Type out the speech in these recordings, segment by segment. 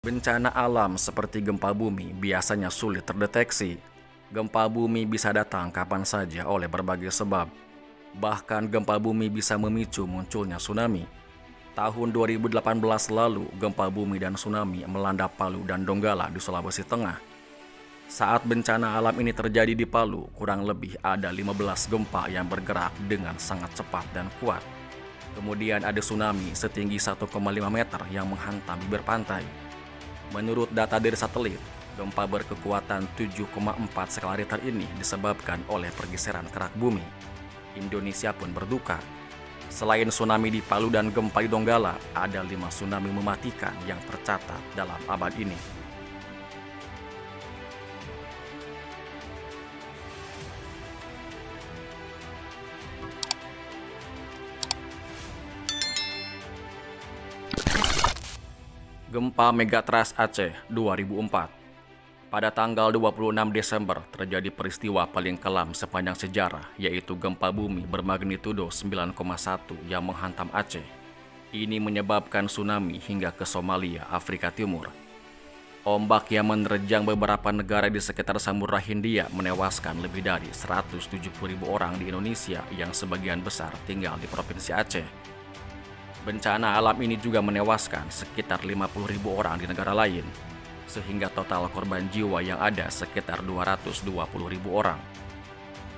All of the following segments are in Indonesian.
Bencana alam seperti gempa bumi biasanya sulit terdeteksi. Gempa bumi bisa datang kapan saja oleh berbagai sebab. Bahkan gempa bumi bisa memicu munculnya tsunami. Tahun 2018 lalu, gempa bumi dan tsunami melanda Palu dan Donggala di Sulawesi Tengah. Saat bencana alam ini terjadi di Palu, kurang lebih ada 15 gempa yang bergerak dengan sangat cepat dan kuat. Kemudian ada tsunami setinggi 1,5 meter yang menghantam bibir pantai. Menurut data dari satelit, gempa berkekuatan 7,4 skala Richter ini disebabkan oleh pergeseran kerak bumi. Indonesia pun berduka. Selain tsunami di Palu dan gempa di Donggala, ada 5 tsunami mematikan yang tercatat dalam abad ini. Gempa Megatrust Aceh 2004. Pada tanggal 26 Desember terjadi peristiwa paling kelam sepanjang sejarah, yaitu gempa bumi bermagnitudo 9,1 yang menghantam Aceh. Ini menyebabkan tsunami hingga ke Somalia, Afrika Timur. Ombak yang menerjang beberapa negara di sekitar Samudra Hindia menewaskan lebih dari 170.000 orang di Indonesia yang sebagian besar tinggal di Provinsi Aceh. Bencana alam ini juga menewaskan sekitar 50.000 orang di negara lain, sehingga total korban jiwa yang ada sekitar 220.000 orang.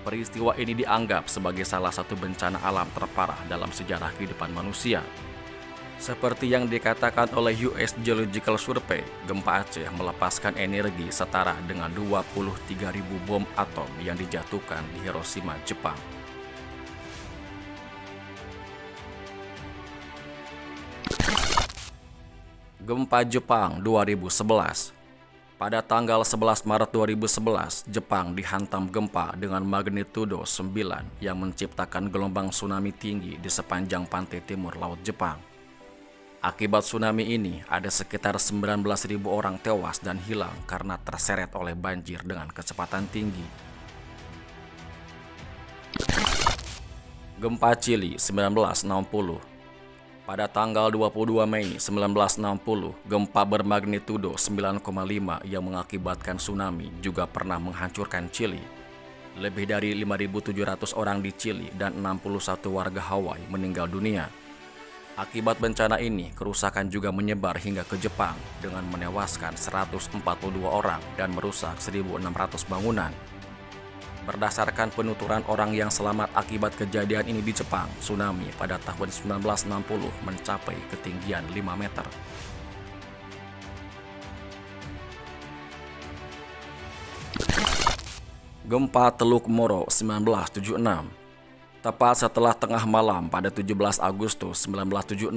Peristiwa ini dianggap sebagai salah satu bencana alam terparah dalam sejarah kehidupan manusia. Seperti yang dikatakan oleh US Geological Survey, gempa Aceh melepaskan energi setara dengan 23.000 bom atom yang dijatuhkan di Hiroshima, Jepang. Gempa Jepang 2011. Pada tanggal 11 Maret 2011, Jepang dihantam gempa dengan magnitudo 9 yang menciptakan gelombang tsunami tinggi di sepanjang pantai timur laut Jepang. Akibat tsunami ini, ada sekitar 19.000 orang tewas dan hilang karena terseret oleh banjir dengan kecepatan tinggi. Gempa Chili 1960. Pada tanggal 22 Mei 1960, gempa bermagnitudo 9,5 yang mengakibatkan tsunami juga pernah menghancurkan Chili. Lebih dari 5.700 orang di Chili dan 61 warga Hawaii meninggal dunia. Akibat bencana ini, kerusakan juga menyebar hingga ke Jepang dengan menewaskan 142 orang dan merusak 1.600 bangunan. Berdasarkan penuturan orang yang selamat akibat kejadian ini di Jepang, tsunami pada tahun 1960 mencapai ketinggian 5 meter. Gempa Teluk Moro 1976. Tepat setelah tengah malam pada 17 Agustus 1976,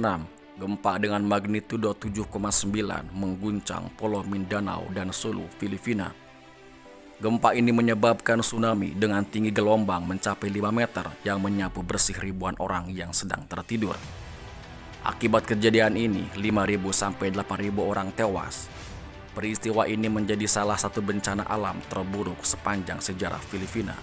gempa dengan magnitudo 7,9 mengguncang Pulau Mindanao dan Sulu, Filipina. Gempa ini menyebabkan tsunami dengan tinggi gelombang mencapai 5 meter yang menyapu bersih ribuan orang yang sedang tertidur. Akibat kejadian ini, 5.000 sampai 8.000 orang tewas. Peristiwa ini menjadi salah satu bencana alam terburuk sepanjang sejarah Filipina.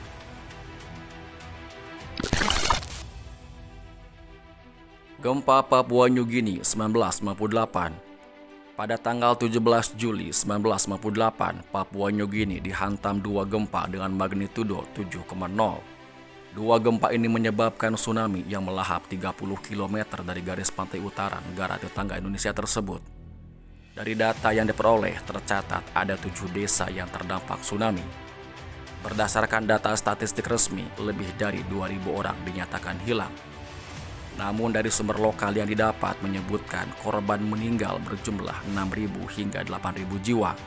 Gempa Papua New Guinea 1958. Pada tanggal 17 Juli 1958, Papua New Guinea dihantam 2 gempa dengan magnitudo 7,0. 2 gempa ini menyebabkan tsunami yang melahap 30 km dari garis pantai utara negara tetangga Indonesia tersebut. Dari data yang diperoleh, tercatat ada 7 desa yang terdampak tsunami. Berdasarkan data statistik resmi, lebih dari 2.000 orang dinyatakan hilang. Namun dari sumber lokal yang didapat menyebutkan korban meninggal berjumlah 6.000 hingga 8.000 jiwa.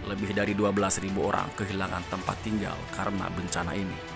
Lebih dari 12.000 orang kehilangan tempat tinggal karena bencana ini.